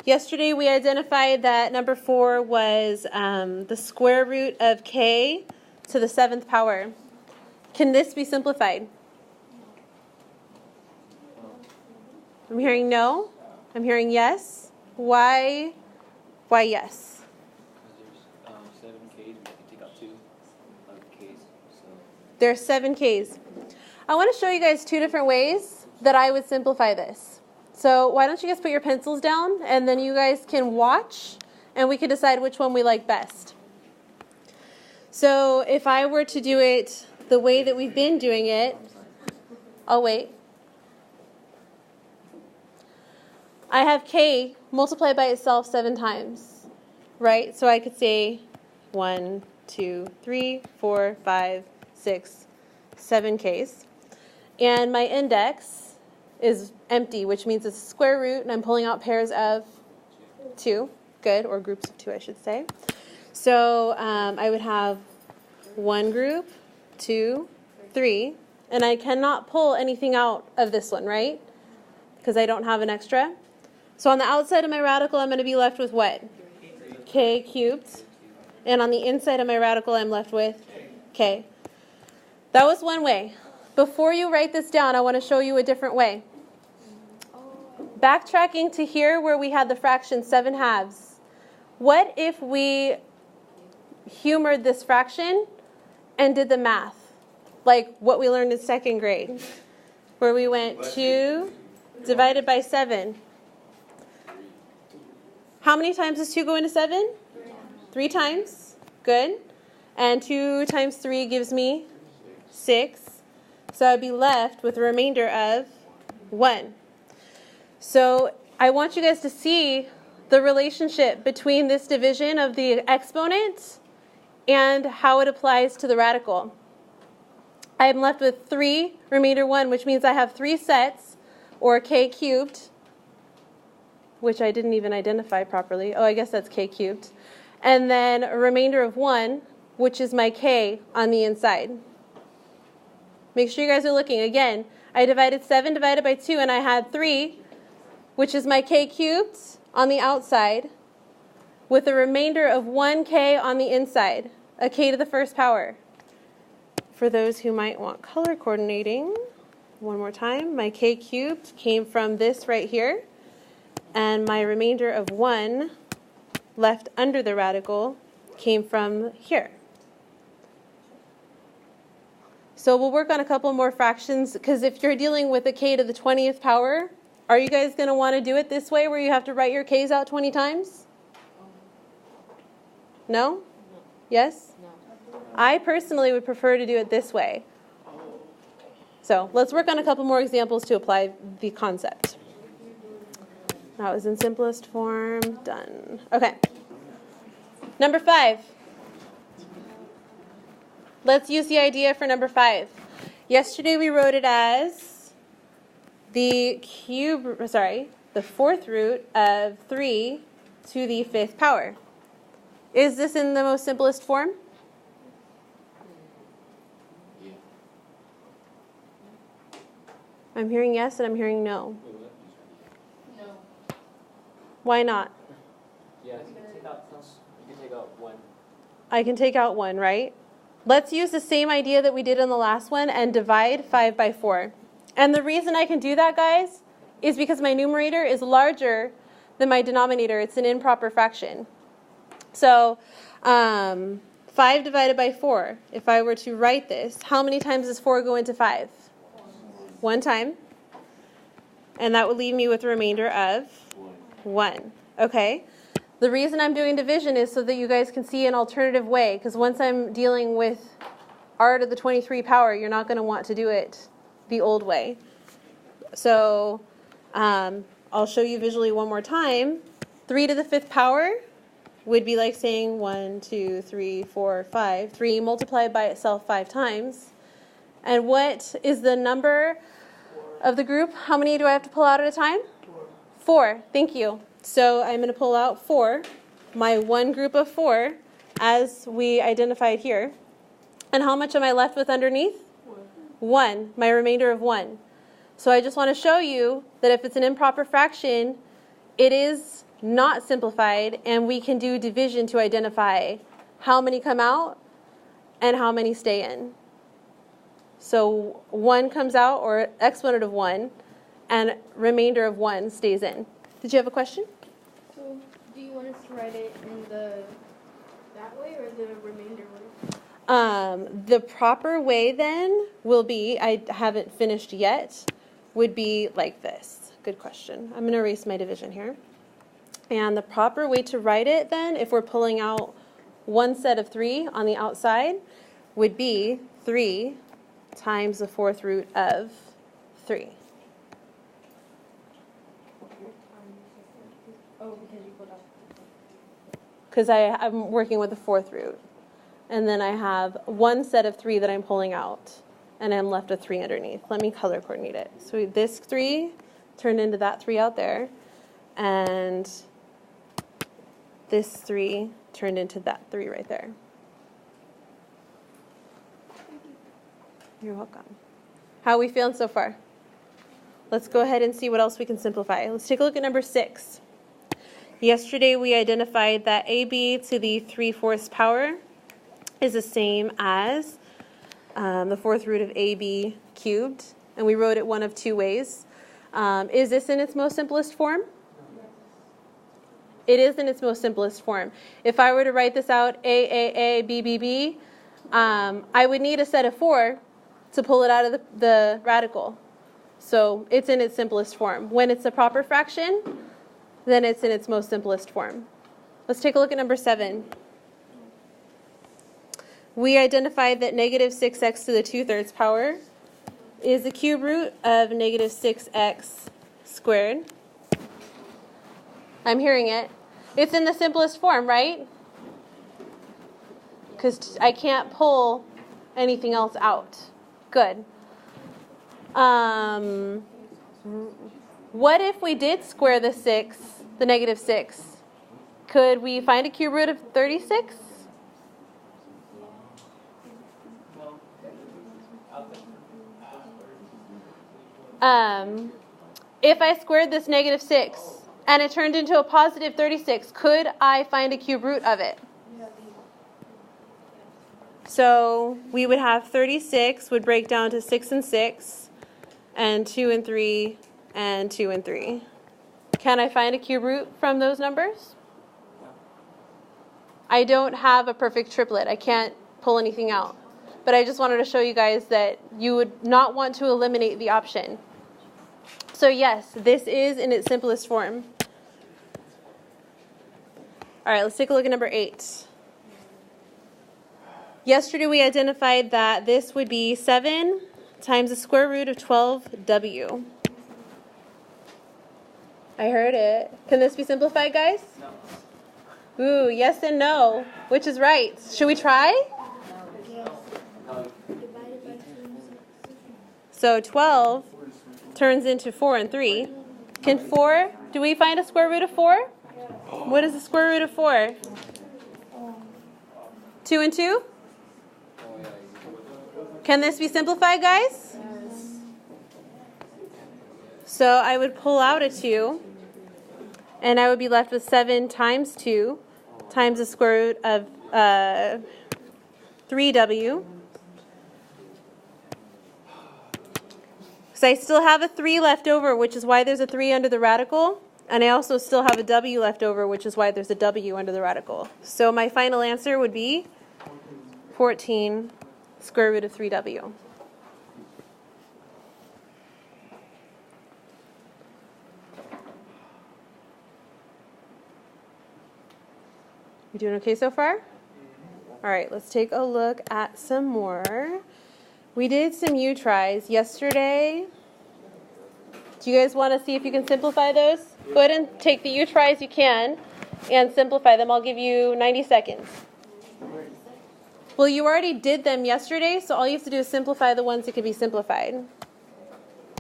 Yesterday we identified that number 4 was the square root of k to the 7th power. Can this be simplified? I'm hearing no. I'm hearing yes. Why yes? Because there's 7 Ks, we can take out 2 Ks. So. There's 7 Ks. I want to show you guys 2 different ways that I would simplify this. So why don't you guys put your pencils down, and then you guys can watch, and we can decide which one we like best. So if I were to do it the way that we've been doing it, I'll wait. I have k multiplied by itself 7 times, right? So I could say 1, 2, 3, 4, 5, 6, 7 Ks. And my index is empty, which means it's a square root, and I'm pulling out pairs of 2. Good, or groups of 2, I should say. So I would have 1 group, 2, 3, and I cannot pull anything out of this one, right? Because I don't have an extra. So on the outside of my radical, I'm going to be left with what? K cubed. And on the inside of my radical, I'm left with k. That was one way. Before you write this down, I want to show you a different way. Backtracking to here where we had the fraction 7/2. What if we humored this fraction and did the math? Like what we learned in 2nd grade. Where we went 2 divided by 7. How many times does 2 go into 7? 3 times. Good. And 2 times 3 gives me 6. So I'd be left with a remainder of 1. So I want you guys to see the relationship between this division of the exponent and how it applies to the radical. I am left with 3, remainder 1, which means I have 3 sets, or k cubed, which I didn't even identify properly. Oh, I guess that's k cubed. And then a remainder of 1, which is my k on the inside. Make sure you guys are looking. Again, I divided 7 divided by 2, and I had 3, which is my k cubed on the outside, with a remainder of 1k on the inside, a k to the 1st power. For those who might want color coordinating, one more time, my k cubed came from this right here, and my remainder of 1 left under the radical came from here. So we'll work on a couple more fractions, because if you're dealing with a k to the 20th power, are you guys going to want to do it this way where you have to write your k's out 20 times? No? Yes? I personally would prefer to do it this way. So let's work on a couple more examples to apply the concept. That was in simplest form. Done. Okay. Number 5. Let's use the idea for number 5. Yesterday we wrote it as the 4th root of 3 to the 5th power. Is this in the most simplest form? Yeah. I'm hearing yes and I'm hearing no. No. Why not? Yeah, you can take out 1. I can take out 1, right? Let's use the same idea that we did in the last one and divide 5 by 4. And the reason I can do that, guys, is because my numerator is larger than my denominator. It's an improper fraction. So 5 divided by 4, if I were to write this, how many times does 4 go into 5? 1 time. And that would leave me with a remainder of 1. Okay? The reason I'm doing division is so that you guys can see an alternative way, because once I'm dealing with r to the 23 power, you're not going to want to do it the old way. So I'll show you visually one more time. 3 to the 5th power would be like saying 1, 2, 3, 4, 5. 3 multiplied by itself 5 times. And what is the number of the group? How many do I have to pull out at a time? 4. Thank you. So I'm going to pull out 4, my one group of 4, as we identified here. And how much am I left with underneath? 1, my remainder of 1. So I just want to show you that if it's an improper fraction, it is not simplified, and we can do division to identify how many come out and how many stay in. So 1 comes out, or exponent of 1, and remainder of 1 stays in. Did you have a question? So, do you want us to write it in that way or the remainder way? The proper way then will be, I haven't finished yet, would be like this. Good question. I'm going to erase my division here. And the proper way to write it then, if we're pulling out one set of 3 on the outside, would be 3 times the 4th root of 3. Oh, because you pulled out. Because I'm working with the 4th root. And then I have one set of 3 that I'm pulling out. And I'm left with 3 underneath. Let me color coordinate it. So this 3 turned into that 3 out there. And this 3 turned into that 3 right there. You're welcome. How are we feeling so far? Let's go ahead and see what else we can simplify. Let's take a look at number 6. Yesterday we identified that AB to the 3/4 power is the same as the 4th root of AB cubed. And we wrote it one of 2 ways. Is this in its most simplest form? It is in its most simplest form. If I were to write this out, A, B, B, B, I would need a set of 4 to pull it out of the radical. So it's in its simplest form. When it's a proper fraction, then it's in its most simplest form. Let's take a look at number 7. We identified that negative 6x to the 2/3 power is the cube root of negative 6x squared. I'm hearing it. It's in the simplest form, right? Because I can't pull anything else out. Good. What if we did square the negative 6? Could we find a cube root of 36? If I squared this negative 6 and it turned into a positive 36, could I find a cube root of it? So we would have 36 would break down to 6 and 6, and 2 and 3, and 2 and 3. Can I find a cube root from those numbers? I don't have a perfect triplet. I can't pull anything out. But I just wanted to show you guys that you would not want to eliminate the option. So yes, this is in its simplest form. All right, let's take a look at number 8. Yesterday we identified that this would be 7 times the square root of 12w. I heard it. Can this be simplified, guys? No. Ooh, yes and no. Which is right? Should we try? So 12 turns into 4 and 3. Can 4, do we find a square root of 4? What is the square root of 4? 2 and 2? Can this be simplified, guys? So I would pull out a 2, and I would be left with 7 times 2 times the square root of 3w. So I still have a 3 left over, which is why there's a 3 under the radical. And I also still have a w left over, which is why there's a w under the radical. So my final answer would be 14 square root of 3w. You doing okay so far? All right, let's take a look at some more. We did some U tries yesterday. Do you guys want to see if you can simplify those? Go ahead and take the U tries you can and simplify them. I'll give you 90 seconds. Well, you already did them yesterday, so all you have to do is simplify the ones that can be simplified.